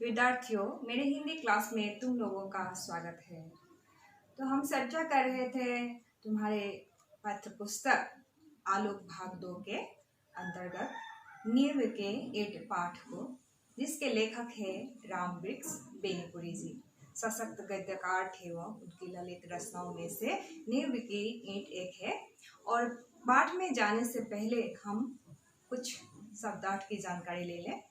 विद्यार्थियों, मेरे हिंदी क्लास में तुम लोगों का स्वागत है। तो हम चर्चा कर रहे थे तुम्हारे पाठ्य पुस्तक आलोक भाग 2 के अंतर्गत नींव के 8 पाठ को, जिसके लेखक है रामवृक्ष बेनीपुरी जी। सशक्त गद्यकार थे वो। उनकी ललित रचनाओं में से नींव की ईंट एक है। और पाठ में जाने से पहले हम कुछ शब्दार्थ की जानकारी ले लें।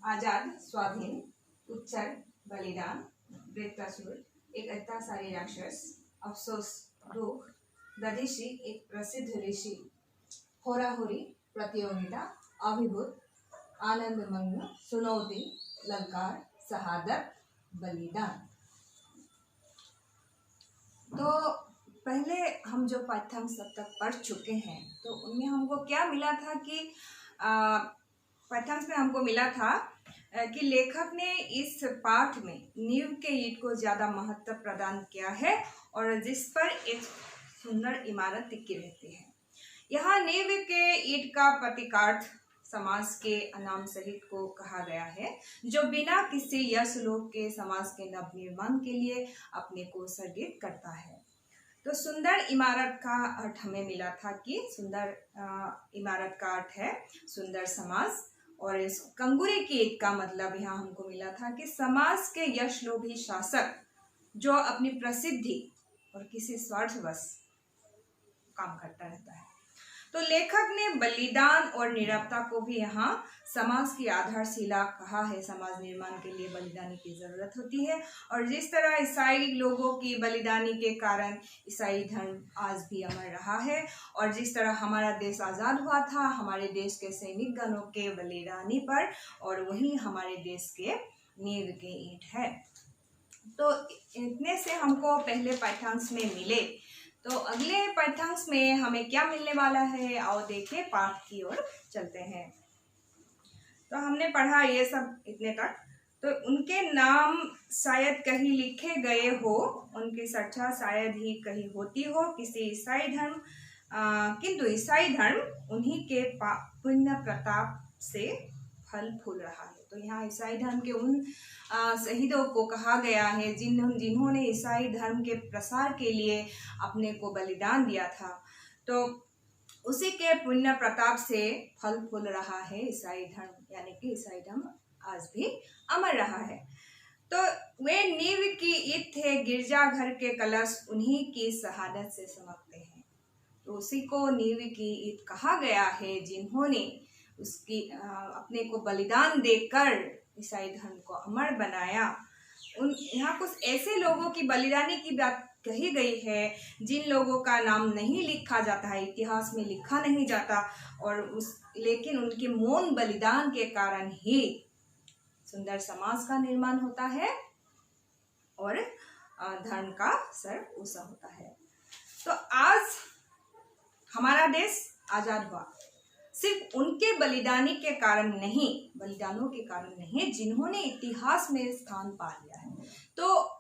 आजाद, स्वाधीन, उच्चर, बलिदान, वृत्रासुर, एक अत्याचारी राक्षस, अफसोस, दुख, दधीचि, एक प्रसिद्ध ऋषि, होराहोरी, प्रतियोगिता, अभिभूत, आनंदमग्न, चुनौती, ललकार, शहादत, बलिदान। तो पहले हम जो पाठ्यांश सब तक पढ़ चुके हैं, तो उनमें हमको क्या मिला था कि पाठ्यांश में हमको मिला था कि लेखक ने इस पाठ में नींव के ईंट को ज़्यादा महत्व प्रदान किया है और जिस पर एक सुंदर इमारत टिकी रहती है। यहाँ नींव के ईंट का प्रतीकार्थ समाज के अनाम सहित को कहा गया है, जो बिना किसी यश लोभ के समाज के नवनिर्माण के लिए अपने को सर्गित करता है। तो सुंदर इमारत का अर्थ हमें मिला था कि सुंदर इमारत का अर्थ है सुंदर समाज, और इस कंगूरे की ईंट का मतलब यहाँ हमको मिला था कि समाज के यशलोभी शासक जो अपनी प्रसिद्धि और किसी स्वार्थवश काम करता रहता है। तो लेखक ने बलिदान और नीरवता को भी यहाँ समाज की आधारशिला कहा है। समाज निर्माण के लिए बलिदानी की जरूरत होती है, और जिस तरह ईसाई लोगों की बलिदानी के कारण ईसाई धर्म आज भी अमर रहा है, और जिस तरह हमारा देश आज़ाद हुआ था हमारे देश के सैनिक गणों के बलिदानी पर, और वही हमारे देश के नींव के ईंट है। तो इतने से हमको पहले पाठ्यांश में मिले। तो अगले पाठ्यांश में हमें क्या मिलने वाला है, आओ देखें, पाठ की ओर चलते हैं। तो हमने पढ़ा ये सब इतने तक। तो उनके नाम शायद कहीं लिखे गए हो, उनकी चर्चा शायद ही कहीं होती हो किसी ईसाई धर्म, किंतु ईसाई धर्म उन्हीं के पुण्य प्रताप से फल फूल रहा है। तो यहाँ ईसाई धर्म के उन शहीदों को कहा गया है जिन्होंने ईसाई धर्म के प्रसार के लिए अपने को बलिदान दिया था। तो उसी के पुण्य प्रताप से फल फूल रहा है ईसाई धर्म, यानी कि ईसाई धर्म आज भी अमर रहा है। तो वे नींव की ईंट थे, गिरजाघर के कलश उन्हीं की शहादत से चमकते हैं। तो उसी को नींव की ईंट कहा गया है जिन्होंने उसकी अपने को बलिदान देकर ईसाई धर्म को अमर बनाया। यहाँ कुछ ऐसे लोगों की बलिदानी की बात कही गई है जिन लोगों का नाम नहीं लिखा जाता है, इतिहास में लिखा नहीं जाता, और लेकिन उनके मौन बलिदान के कारण ही सुंदर समाज का निर्माण होता है और धर्म का सर ऊंचा होता है। तो आज हमारा देश आजाद हुआ सिर्फ उनके बलिदानी के कारण नहीं, बलिदानों के कारण नहीं, जिन्होंने इतिहास में स्थान पा लिया है। तो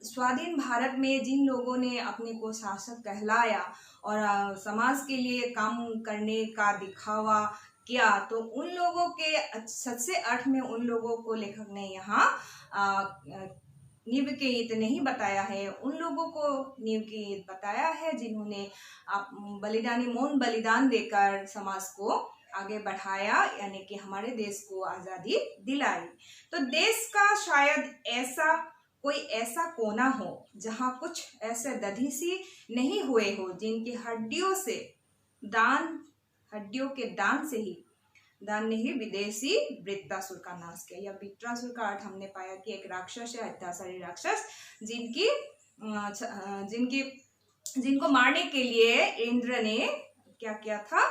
स्वाधीन भारत में जिन लोगों ने अपने को शासक कहलाया और समाज के लिए काम करने का दिखावा किया, तो उन लोगों के सच्चे अर्थ में उन लोगों को लेखक ने यहाँ नींव के ईंट नहीं बताया है, उन लोगों को नींव की ईंट बताया है जिन्होंने बलिदानी मौन बलिदान देकर समाज को आगे बढ़ाया, यानी कि हमारे देश को आज़ादी दिलाई। तो देश का शायद कोई ऐसा कोना हो जहाँ कुछ ऐसे दधीचि नहीं हुए हो जिनकी हड्डियों के दान ने ही विदेशी वृत्रासुर का नाश किया। या वृत्रासुर का अर्थ हमने पाया कि एक राक्षस है, अत्याचारी राक्षस, जिनको मारने के लिए इंद्र ने क्या किया था,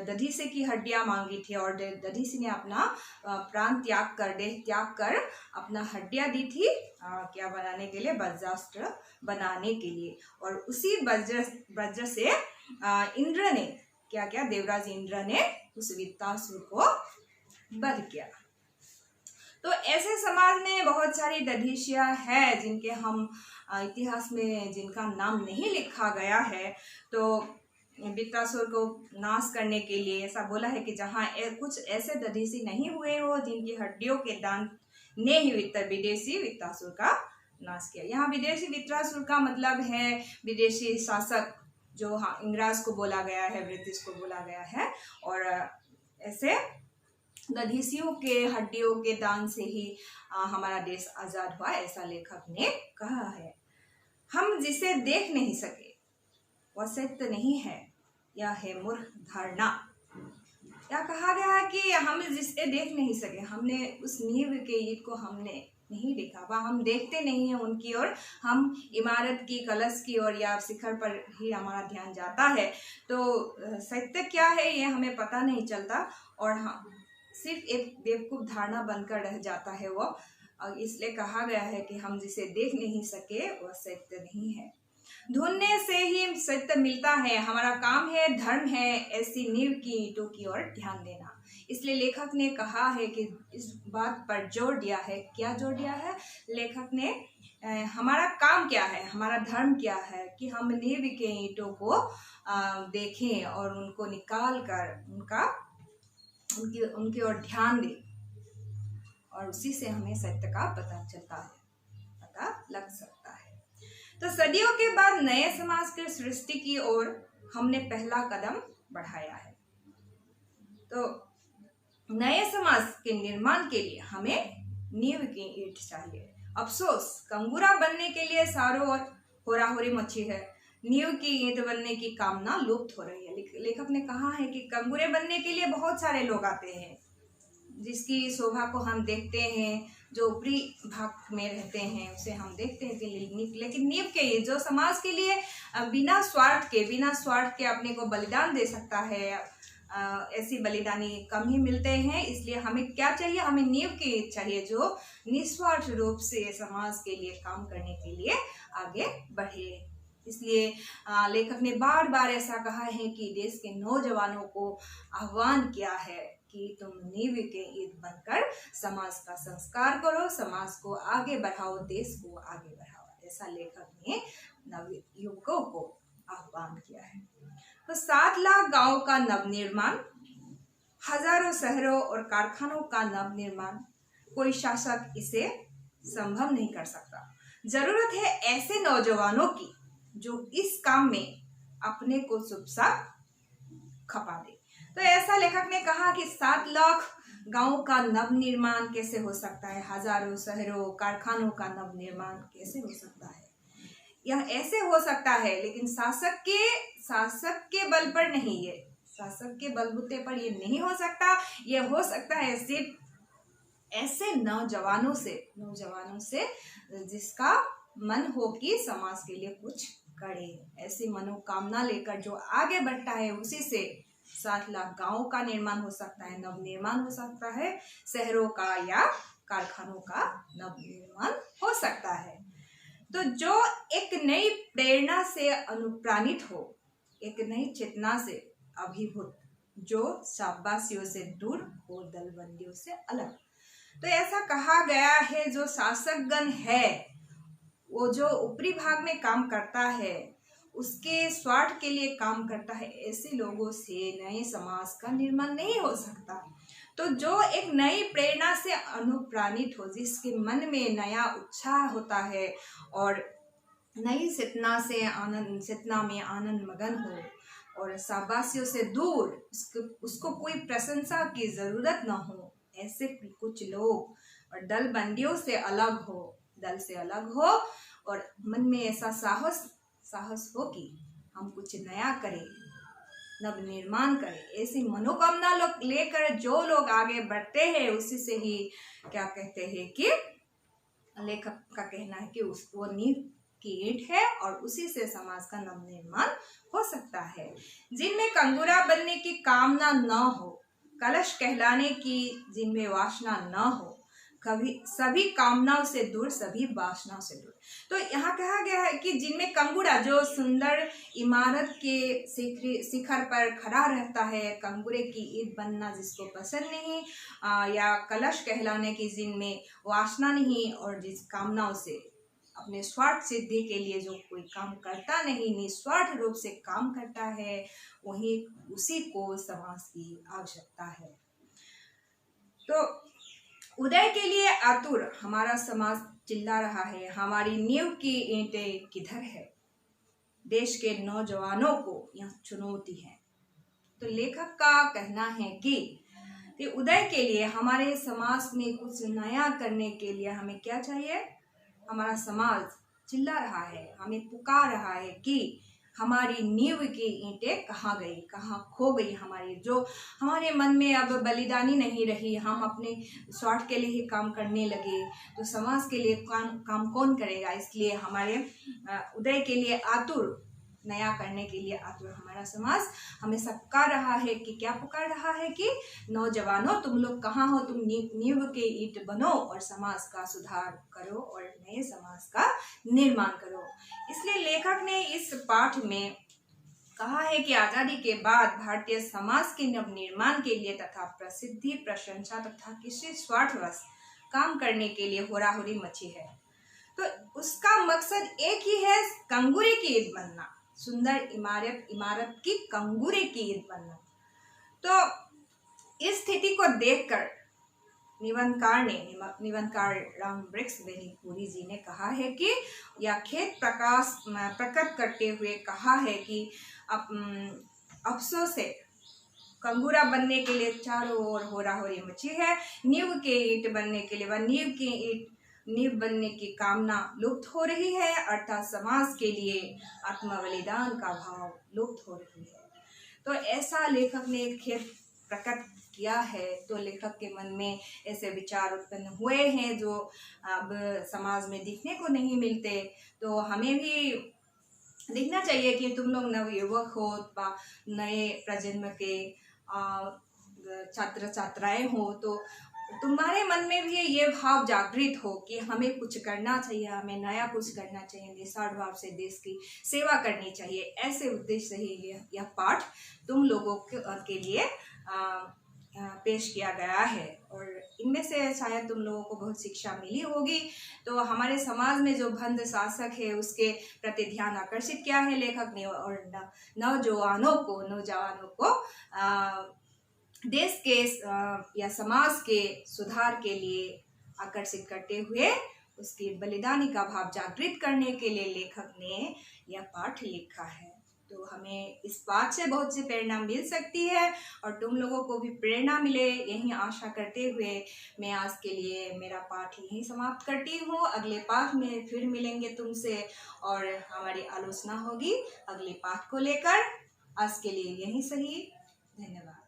दधीचि की हड्डियां मांगी थी, और दधीचि ने अपना प्राण त्याग कर अपना हड्डियां दी थी क्या बनाने के लिए, वज्रास्त्र बनाने के लिए। और उसी वज्र से इंद्र ने क्या किया, देवराज इंद्र ने उस वृत्रासुर को वध किया। तो ऐसे समाज में बहुत सारी दधीचियां हैं जिनके हम इतिहास में जिनका नाम नहीं लिखा गया है। तो वृत्रासुर को नाश करने के लिए ऐसा बोला है कि जहाँ कुछ ऐसे दधीसी नहीं हुए हो जिनकी हड्डियों के दान ने ही विदेशी वृत्रासुर का नाश किया। यहाँ विदेशी वृत्रासुर का मतलब है विदेशी शासक, जो हाँ इंग्रज को बोला गया है, ब्रिटिश को बोला गया है। और ऐसे दधीसियों के हड्डियों के दान से ही हमारा देश आजाद हुआ, ऐसा लेखक ने कहा है। हम जिसे देख नहीं सके वह सत्य नहीं है, यह है मूर्ख धारणा। यह कहा गया है कि हम जिसे देख नहीं सके, हमने उस नींव के ईंट को हमने नहीं देखा, वह हम देखते नहीं हैं उनकी ओर, हम इमारत की, कलश की ओर या शिखर पर ही हमारा ध्यान जाता है। तो सत्य क्या है ये हमें पता नहीं चलता और हाँ सिर्फ एक बेवकूफ धारणा बनकर रह जाता है वो। इसलिए कहा गया है कि हम जिसे देख नहीं सके वह सत्य नहीं है। ढूंढने से ही सत्य मिलता है, हमारा काम है, धर्म है ऐसी नींव की ईंटों की ओर ध्यान देना। इसलिए लेखक ने कहा है कि इस बात पर जोर दिया है। क्या जोर दिया है लेखक ने? हमारा काम क्या है, हमारा धर्म क्या है कि हम नींव के ईंटों को देखें और उनको निकाल कर उनकी ओर ध्यान दें और उसी से हमें सत्य का पता चलता है, पता लग सकता है। तो सदियों के बाद नए समाज की सृष्टि की ओर हमने पहला कदम बढ़ाया है। तो नए समाज के निर्माण के लिए हमें नींव की ईंट चाहिए। अफसोस कंगूरा बनने के लिए चारों ओर होराहोरी मची है, नींव की ईंट बनने की कामना लुप्त हो रही है। लेखक ने कहा है कि कंगूरे बनने के लिए बहुत सारे लोग आते हैं, जिसकी शोभा को हम देखते हैं, जो ऊपरी भाग में रहते हैं उसे हम देखते हैं कि लेकिन नींव के ये जो समाज के लिए बिना स्वार्थ के अपने को बलिदान दे सकता है, ऐसी बलिदानी कम ही मिलते हैं। इसलिए हमें क्या चाहिए? हमें नींव की ईंट चाहिए जो निस्वार्थ रूप से समाज के लिए काम करने के लिए आगे बढ़े। इसलिए लेखक ने बार बार ऐसा कहा है कि देश के नौजवानों को आह्वान किया है कि तुम नींव के ईंट बनकर समाज का संस्कार करो, समाज को आगे बढ़ाओ, देश को आगे बढ़ाओ। ऐसा लेखक ने नवयुवकों को आह्वान किया है। तो 7 लाख गांव का नवनिर्माण, हजारों शहरों और कारखानों का नवनिर्माण, कोई शासक इसे संभव नहीं कर सकता। जरूरत है ऐसे नौजवानों की जो इस काम में अपने को चुपचाप खपा दे। तो ऐसा लेखक ने कहा कि 7 लाख गांवों का नवनिर्माण कैसे हो सकता है, हजारों शहरों कारखानों का नवनिर्माण कैसे हो सकता है? यह ऐसे हो सकता है, लेकिन शासक के बल पर नहीं, ये शासक के बलबूते पर ये नहीं हो सकता। ये हो सकता है सिर्फ ऐसे नौजवानों से जिसका मन हो कि समाज के लिए कुछ करे। ऐसी मनोकामना लेकर जो आगे बढ़ता है उसी से 7 लाख गांवों का निर्माण हो सकता है, नवनिर्माण हो सकता है, शहरों का या कारखानों का नवनिर्माण हो सकता है। तो जो एक नई प्रेरणा से अनुप्राणित हो, एक नई चेतना से अभिभूत, जो शाबाशियों से दूर हो, दलबंदियों से अलग। तो ऐसा कहा गया है जो शासकगण है वो जो ऊपरी भाग में काम करता है, उसके स्वार्थ के लिए काम करता है, ऐसे लोगों से नए समाज का निर्माण नहीं हो सकता। तो जो एक नई प्रेरणा से अनुप्राणित हो, जिसके मन में नया उत्साह होता है और नई चेतना में आनंद मगन हो और शाबाशियों से दूर, उसको कोई प्रशंसा की जरूरत ना हो, ऐसे कुछ लोग और दलबंदियों से अलग हो, दल से अलग हो और मन में ऐसा साहस हो कि हम कुछ नया करें, नवनिर्माण करें, ऐसी मनोकामना लेकर जो लोग आगे बढ़ते हैं, उसी से ही क्या कहते हैं कि लेखक का कहना है कि वो नींव की ईंट है और उसी से समाज का नवनिर्माण हो सकता है। जिनमें कंगूरा बनने की कामना न हो, कलश कहलाने की जिनमें वासना न हो, कभी सभी कामनाओं से दूर, सभी वासनाओं से दूर। तो यहाँ कहा गया है कि जिनमें कंगूरा, जो सुंदर इमारत के शिखर पर खड़ा रहता है, कंगूरे की ईंट बनना जिसको पसंद नहीं, या कलश कहलाने की जिनमें वासना नहीं और जिस कामनाओं से अपने स्वार्थ सिद्धि के लिए जो कोई काम करता नहीं, निस्वार्थ रूप से काम करता है, वही उसी को समाज की आवश्यकता है। तो उदय के लिए आतुर हमारा समाज चिल्ला रहा है, हमारी नींव की ईंटें किधर है, देश के नौजवानों को यह चुनौती है। तो लेखक का कहना है कि उदय के लिए, हमारे समाज में कुछ नया करने के लिए हमें क्या चाहिए? हमारा समाज चिल्ला रहा है, हमें पुकार रहा है कि हमारी नींव की ईंटें कहाँ गई, कहाँ खो गई हमारी, जो हमारे मन में अब बलिदानी नहीं रही, हम अपने स्वार्थ के लिए ही काम करने लगे, तो समाज के लिए काम कौन करेगा? इसलिए हमारे उदय के लिए आतुर, नया करने के लिए आतुर हमारा समाज हमें पुकार रहा है कि क्या पुकार रहा है कि नौजवानों, तुम लोग कहाँ हो? तुम नींव के ईंट बनो और समाज का सुधार करो और नए समाज का निर्माण करो। इसलिए लेखक ने इस पाठ में कहा है कि आजादी के बाद भारतीय समाज के नवनिर्माण के लिए तथा प्रसिद्धि, प्रशंसा तथा किसी स्वार्थवश काम करने के लिए होराहोरी मची है। तो उसका मकसद एक ही है, कंगूरे की ईंट बनना, सुंदर इमारत की कंगूरे की ईंट बनना। तो इस स्थिति को देखकर निबंधकार रामवृक्ष बेनीपुरी जी ने कहा है कि यह खेद प्रकट करते हुए कहा है कि अफसोस है, कंगूरा बनने के लिए चारों ओर होराहोरी मची है, नींव के ईंट बनने के लिए नींव बनने की कामना लुप्त हो रही है, अर्थात समाज के लिए आत्म बलिदान का भाव लुप्त हो रही है। तो ऐसा लेखक ने खेद प्रकट किया है। तो लेखक के मन में ऐसे विचार उत्पन्न हुए हैं जो अब समाज में दिखने को नहीं मिलते। तो हमें भी देखना चाहिए कि तुम लोग नवयुवक हो, नए प्रजन्म के छात्र छात्राएं हो, तो तुम्हारे मन में भी ये भाव जागृत हो कि हमें कुछ करना चाहिए, हमें नया कुछ करना चाहिए, निस्वार्थ भाव से देश की सेवा करनी चाहिए। ऐसे उद्देश्य से ही यह पाठ तुम लोगों के लिए पेश किया गया है और इनमें से शायद तुम लोगों को बहुत शिक्षा मिली होगी। तो हमारे समाज में जो भंड शासक है उसके प्रति ध्यान आकर्षित किया है लेखक ने और नौजवानों को देश के या समाज के सुधार के लिए आकर्षित करते हुए उसकी बलिदानी का भाव जागृत करने के लिए लेखक ने यह पाठ लिखा है। तो हमें इस पाठ से बहुत सी प्रेरणा मिल सकती है और तुम लोगों को भी प्रेरणा मिले, यही आशा करते हुए मैं आज के लिए मेरा पाठ यहीं समाप्त करती हूँ। अगले पाठ में फिर मिलेंगे तुमसे और हमारी आलोचना होगी अगले पाठ को लेकर। आज के लिए यही सही, धन्यवाद।